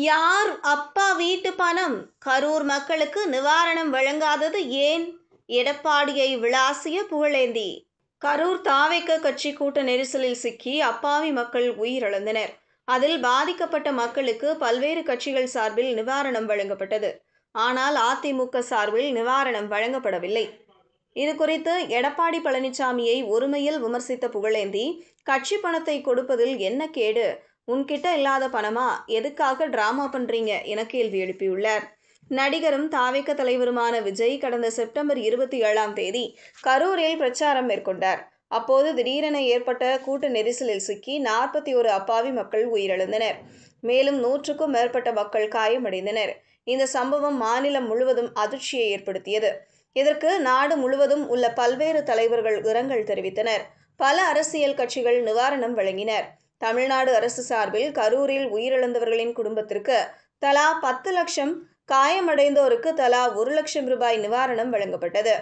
யார் அப்பா வீட்டு பணம்? கரூர் மக்களுக்கு நிவாரணம் வழங்காதது ஏன்? எடப்பாடியை விளாசிய புகழேந்தி. கரூர் தாவேக கட்சி கூட்ட நெரிசலில் சிக்கி அப்பாவி மக்கள் உயிரிழந்தனர். அதில் பாதிக்கப்பட்ட மக்களுக்கு பல்வேறு கட்சிகள் சார்பில் நிவாரணம் வழங்கப்பட்டது. ஆனால் அதிமுக சார்பில் நிவாரணம் வழங்கப்படவில்லை. இதுகுறித்து எடப்பாடி பழனிசாமியை ஒருமையில் விமர்சித்த புகழேந்தி, கட்சி பணத்தை கொடுப்பதில் என்ன கேடு? உன்கிட்ட இல்லாத பணமா? எதுக்காக டிராமா பண்றீங்க என கேள்வி எழுப்பியுள்ளார். நடிகரும் தாவேக தலைவருமான விஜய் கடந்த செப்டம்பர் 27ஆம் தேதி கரூரில் பிரச்சாரம் மேற்கொண்டார். அப்போது திடீரென ஏற்பட்ட கூட்ட நெரிசலில் சிக்கி 41 அப்பாவி மக்கள் உயிரிழந்தனர். மேலும் 100க்கும் மேற்பட்ட மக்கள் காயமடைந்தனர். இந்த சம்பவம் மாநிலம் முழுவதும் அதிர்ச்சியை ஏற்படுத்தியது. இதற்கு நாடு முழுவதும் உள்ள பல்வேறு தலைவர்கள் இரங்கல் தெரிவித்தனர். பல அரசியல் கட்சிகள் நிவாரணம் வழங்கினர். தமிழ்நாடு அரசு சார்பில் கரூரில் உயிரிழந்தவர்களின் குடும்பத்திற்கு தலா 10 லட்சம், காயமடைந்தோருக்கு தலா 1 லட்சம் ரூபாய் நிவாரணம் வழங்கப்பட்டது.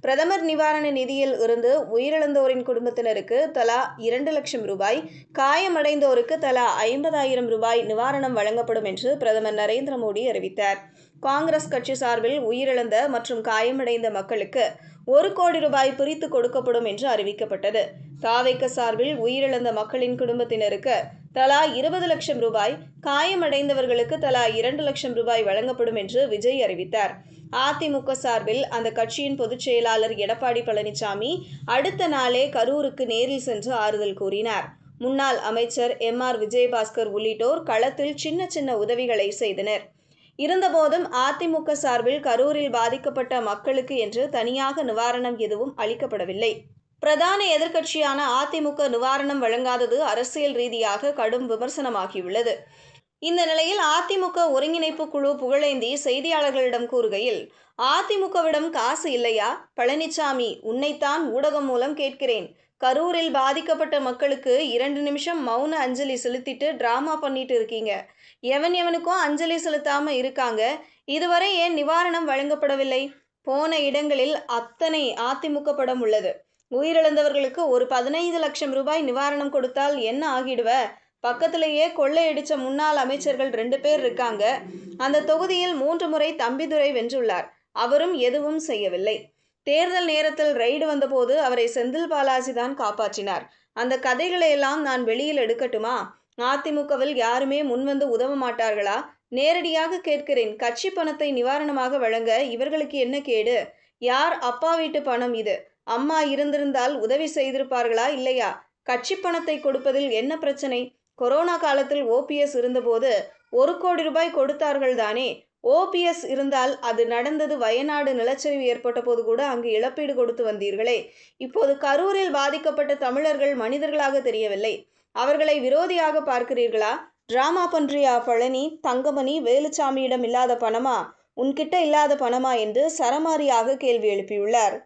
பிரதமர் நிவாரண நிதியில் இருந்து உயிரிழந்தோரின் குடும்பத்தினருக்கு தலா 2 லட்சம் ரூபாய், காயமடைந்தோருக்கு தலா 50,000 ரூபாய் நிவாரணம் வழங்கப்படும் என்று பிரதமர் நரேந்திர மோடி அறிவித்தார். காங்கிரஸ் கட்சி சார்பில் உயிரிழந்த மற்றும் காயமடைந்த மக்களுக்கு 1 கோடி ரூபாய் பிரித்து கொடுக்கப்படும் என்று அறிவிக்கப்பட்டது. தாவேக சார்பில் உயிரிழந்த மக்களின் குடும்பத்தினருக்கு தலா 20 லட்சம் ரூபாய், காயமடைந்தவர்களுக்கு தலா 2 லட்சம் ரூபாய் வழங்கப்படும் என்று விஜய் அறிவித்தார். அதிமுக சார்பில் அந்த கட்சியின் பொதுச் செயலாளர் எடப்பாடி பழனிசாமி அடுத்த நாளே கரூருக்கு நேரில் சென்று ஆறுதல் கூறினார். முன்னாள் அமைச்சர் எம்.ஆர். விஜயபாஸ்கர் உள்ளிட்டோர் களத்தில் சின்ன சின்ன உதவிகளை செய்தனர். இருந்தபோதும் அதிமுக சார்பில் கரூரில் பாதிக்கப்பட்ட மக்களுக்கு என்று தனியாக நிவாரணம் எதுவும் அளிக்கப்படவில்லை. பிரதான எதிர்க்கட்சியான அதிமுக நிவாரணம் வழங்காதது அரசியல் ரீதியாக கடும் விமர்சனமாகியுள்ளது. இந்த நிலையில் அதிமுக ஒருங்கிணைப்பு குழு புகழேந்தி செய்தியாளர்களிடம் கூறுகையில், அதிமுகவிடம் காசு இல்லையா? பழனிசாமி, உன்னைத்தான் ஊடகம் மூலம் கேட்கிறேன். கரூரில் பாதிக்கப்பட்ட மக்களுக்கு 2 நிமிஷம் மௌன அஞ்சலி செலுத்திட்டு டிராமா பண்ணிட்டு இருக்கீங்க. எவனுக்கும் அஞ்சலி செலுத்தாம இருக்காங்க. இதுவரை ஏன் நிவாரணம் வழங்கப்படவில்லை? போன இடங்களில் அத்தனை அதிமுக படம் உள்ளது. உயிரிழந்தவர்களுக்கு ஒரு 15 லட்சம் ரூபாய் நிவாரணம் கொடுத்தால் என்ன ஆகிடுவ? பக்கத்திலேயே கொள்ளையடிச்ச முன்னாள் அமைச்சர்கள் 2 பேர் இருக்காங்க. அந்த தொகுதியில் 3 முறை தம்பிதுரை வென்றுள்ளார். அவரும் எதுவும் செய்யவில்லை. தேர்தல் நேரத்தில் ரெய்டு வந்தபோது அவரை செந்தில் பாலாஜி தான் காப்பாற்றினார். அந்த கதைகளை எல்லாம் நான் வெளியில் எடுக்கட்டுமா? அதிமுகவில் யாருமே முன்வந்து உதவ மாட்டார்களா? நேரடியாக கேட்கிறேன். கட்சி பணத்தை நிவாரணமாக வழங்க இவர்களுக்கு என்ன கேடு? யார் அப்பா வீட்டு பணம் இது? அம்மா இருந்திருந்தால் உதவி செய்திருப்பார்களா இல்லையா? கட்சி பணத்தை கொடுப்பதில் என்ன பிரச்சனை? கொரோனா காலத்தில் OPS இருந்தபோது 1 கோடி ரூபாய் கொடுத்தார்கள் தானே? OPS இருந்தால் அது நடந்தது வயநாடு நிலச்சரிவு ஏற்பட்ட போது கூட அங்கு இழப்பீடு கொடுத்து வந்தீர்களே. இப்போது கரூரில் பாதிக்கப்பட்ட தமிழர்கள் மனிதர்களாக தெரியவில்லை. அவர்களை விரோதியாக பார்க்கிறீர்களா? டிராமா பண்றியா பழனி? தங்கமணி, வேலுச்சாமியிடம் இல்லாத பணமா? உன்கிட்ட இல்லாத பணமா என்று சரமாரியாக கேள்வி எழுப்பியுள்ளார்.